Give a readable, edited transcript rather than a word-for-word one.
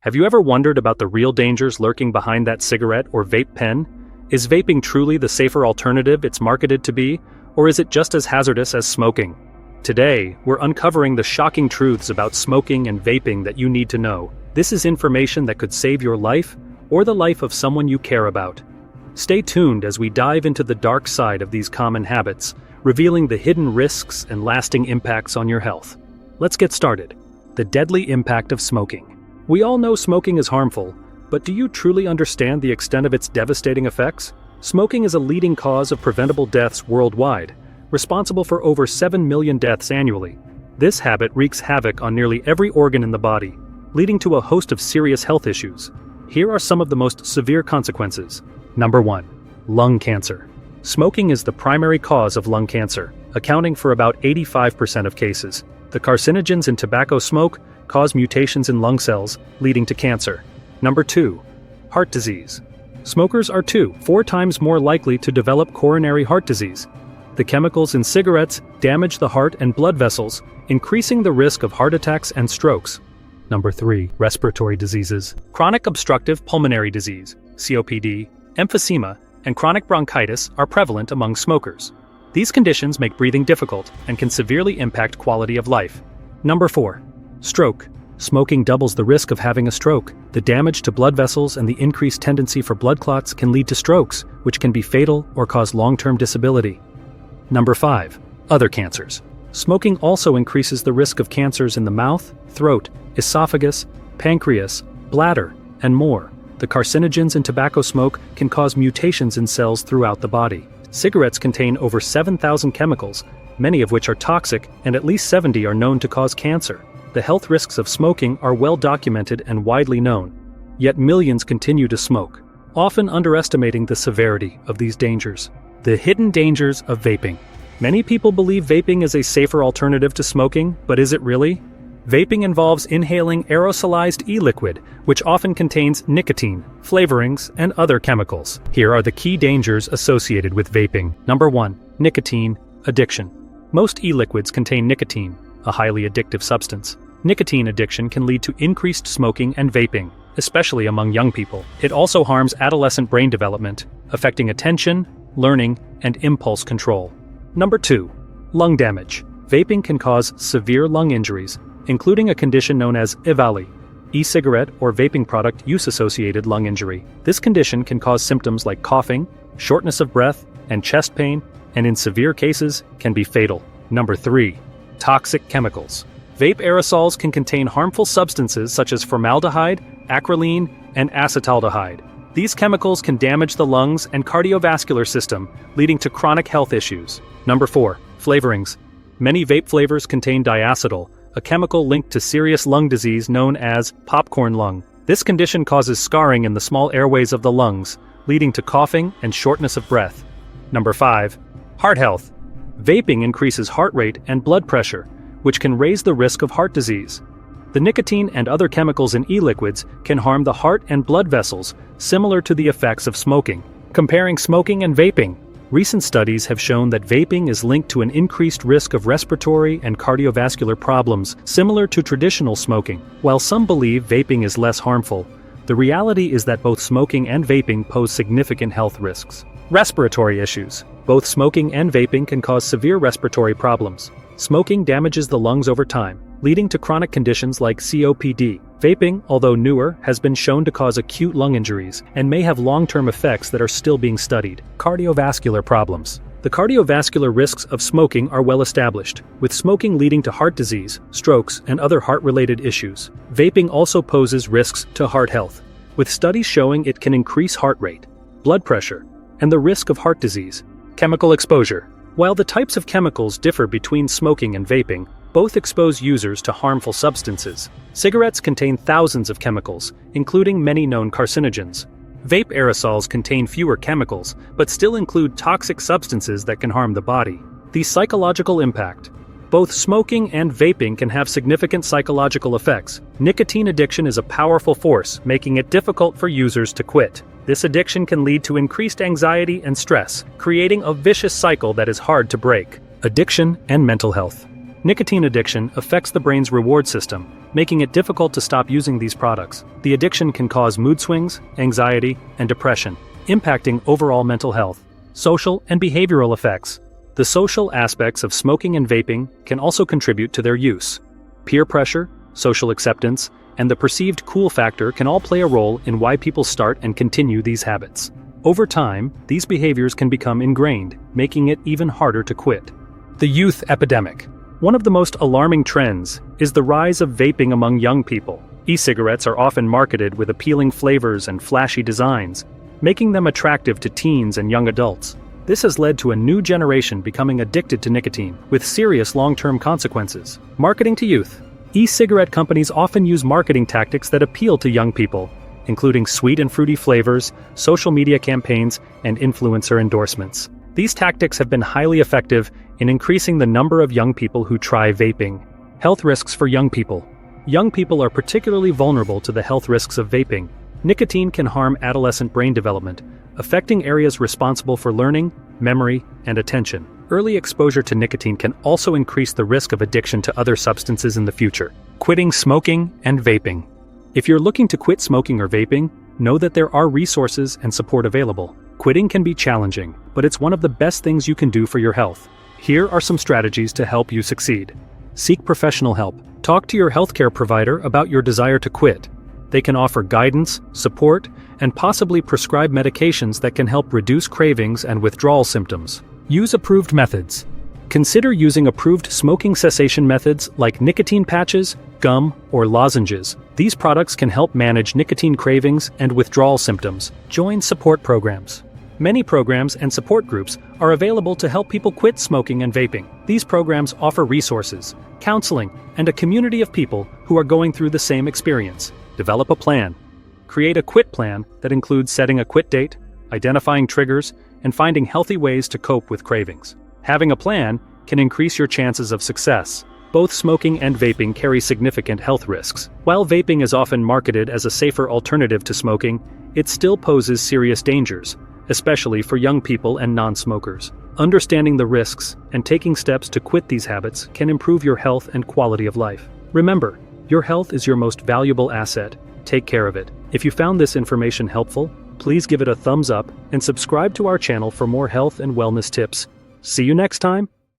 Have you ever wondered about the real dangers lurking behind that cigarette or vape pen? Is vaping truly the safer alternative it's marketed to be, or is it just as hazardous as smoking? Today, we're uncovering the shocking truths about smoking and vaping that you need to know. This is information that could save your life, or the life of someone you care about. Stay tuned as we dive into the dark side of these common habits, revealing the hidden risks and lasting impacts on your health. Let's get started. The deadly impact of smoking. We all know smoking is harmful, but do you truly understand the extent of its devastating effects? Smoking is a leading cause of preventable deaths worldwide, responsible for over 7 million deaths annually. This habit wreaks havoc on nearly every organ in the body, leading to a host of serious health issues. Here are some of the most severe consequences. Number 1. Lung cancer. Smoking is the primary cause of lung cancer, accounting for about 85% of cases. The carcinogens in tobacco smoke cause mutations in lung cells, leading to cancer. Number 2. Heart disease. Smokers are 4 times more likely to develop coronary heart disease. The chemicals in cigarettes damage the heart and blood vessels, increasing the risk of heart attacks and strokes. Number 3. Respiratory diseases. Chronic obstructive pulmonary disease, COPD, emphysema, and chronic bronchitis are prevalent among smokers. These conditions make breathing difficult and can severely impact quality of life. Number 4. Stroke. Smoking doubles the risk of having a stroke. The damage to blood vessels and the increased tendency for blood clots can lead to strokes, which can be fatal or cause long-term disability. Number 5. Other cancers. Smoking also increases the risk of cancers in the mouth, throat, esophagus, pancreas, bladder, and more. The carcinogens in tobacco smoke can cause mutations in cells throughout the body. Cigarettes contain over 7,000 chemicals, many of which are toxic, and at least 70 are known to cause cancer. The health risks of smoking are well documented and widely known. Yet millions continue to smoke, often underestimating the severity of these dangers. The hidden dangers of vaping. Many people believe vaping is a safer alternative to smoking, but is it really? Vaping involves inhaling aerosolized e-liquid, which often contains nicotine, flavorings, and other chemicals. Here are the key dangers associated with vaping. Number 1. Nicotine addiction. Most e-liquids contain nicotine, a highly addictive substance. Nicotine addiction can lead to increased smoking and vaping, especially among young people. It also harms adolescent brain development, affecting attention, learning, and impulse control. Number 2. Lung damage. Vaping can cause severe lung injuries, including a condition known as EVALI, e-cigarette or vaping product use-associated lung injury. This condition can cause symptoms like coughing, shortness of breath, and chest pain, and in severe cases, can be fatal. Number 3. Toxic chemicals. Vape aerosols can contain harmful substances such as formaldehyde, acrolein, and acetaldehyde. These chemicals can damage the lungs and cardiovascular system, leading to chronic health issues. Number 4. Flavorings. Many vape flavors contain diacetyl, a chemical linked to serious lung disease known as popcorn lung. This condition causes scarring in the small airways of the lungs, leading to coughing and shortness of breath. Number 5. Heart health. Vaping increases heart rate and blood pressure, which can raise the risk of heart disease. The nicotine and other chemicals in e-liquids can harm the heart and blood vessels, similar to the effects of smoking. Comparing smoking and vaping. Recent studies have shown that vaping is linked to an increased risk of respiratory and cardiovascular problems, similar to traditional smoking. While some believe vaping is less harmful, the reality is that both smoking and vaping pose significant health risks. Respiratory issues. Both smoking and vaping can cause severe respiratory problems. Smoking damages the lungs over time, leading to chronic conditions like COPD. Vaping, although newer, has been shown to cause acute lung injuries and may have long-term effects that are still being studied. Cardiovascular problems. The cardiovascular risks of smoking are well established, with smoking leading to heart disease, strokes, and other heart-related issues. Vaping also poses risks to heart health, with studies showing it can increase heart rate, blood pressure, and the risk of heart disease. Chemical exposure. While the types of chemicals differ between smoking and vaping, both expose users to harmful substances. Cigarettes contain thousands of chemicals, including many known carcinogens. Vape aerosols contain fewer chemicals, but still include toxic substances that can harm the body. The psychological impact. Both smoking and vaping can have significant psychological effects. Nicotine addiction is a powerful force, making it difficult for users to quit. This addiction can lead to increased anxiety and stress, creating a vicious cycle that is hard to break. Addiction and mental health. Nicotine addiction affects the brain's reward system, making it difficult to stop using these products. The addiction can cause mood swings, anxiety, and depression, impacting overall mental health. Social and behavioral effects. The social aspects of smoking and vaping can also contribute to their use. Peer pressure, social acceptance, and the perceived cool factor can all play a role in why people start and continue these habits. Over time, these behaviors can become ingrained, making it even harder to quit. The youth epidemic. One of the most alarming trends is the rise of vaping among young people. E-cigarettes are often marketed with appealing flavors and flashy designs, making them attractive to teens and young adults. This has led to a new generation becoming addicted to nicotine, with serious long-term consequences. Marketing to youth. E-cigarette companies often use marketing tactics that appeal to young people, including sweet and fruity flavors, social media campaigns, and influencer endorsements. These tactics have been highly effective in increasing the number of young people who try vaping. Health risks for young people. Young people are particularly vulnerable to the health risks of vaping. Nicotine can harm adolescent brain development, affecting areas responsible for learning, memory, and attention. Early exposure to nicotine can also increase the risk of addiction to other substances in the future. Quitting smoking and vaping. If you're looking to quit smoking or vaping, know that there are resources and support available. Quitting can be challenging, but it's one of the best things you can do for your health. Here are some strategies to help you succeed. Seek professional help. Talk to your healthcare provider about your desire to quit. They can offer guidance, support, and possibly prescribe medications that can help reduce cravings and withdrawal symptoms. Use approved methods. Consider using approved smoking cessation methods like nicotine patches, gum, or lozenges. These products can help manage nicotine cravings and withdrawal symptoms. Join support programs. Many programs and support groups are available to help people quit smoking and vaping. These programs offer resources, counseling, and a community of people who are going through the same experience. Develop a plan. Create a quit plan that includes setting a quit date, identifying triggers, and finding healthy ways to cope with cravings. Having a plan can increase your chances of success. Both smoking and vaping carry significant health risks. While vaping is often marketed as a safer alternative to smoking, it still poses serious dangers, especially for young people and non-smokers. Understanding the risks and taking steps to quit these habits can improve your health and quality of life. Remember, your health is your most valuable asset. Take care of it. If you found this information helpful, please give it a thumbs up and subscribe to our channel for more health and wellness tips. See you next time.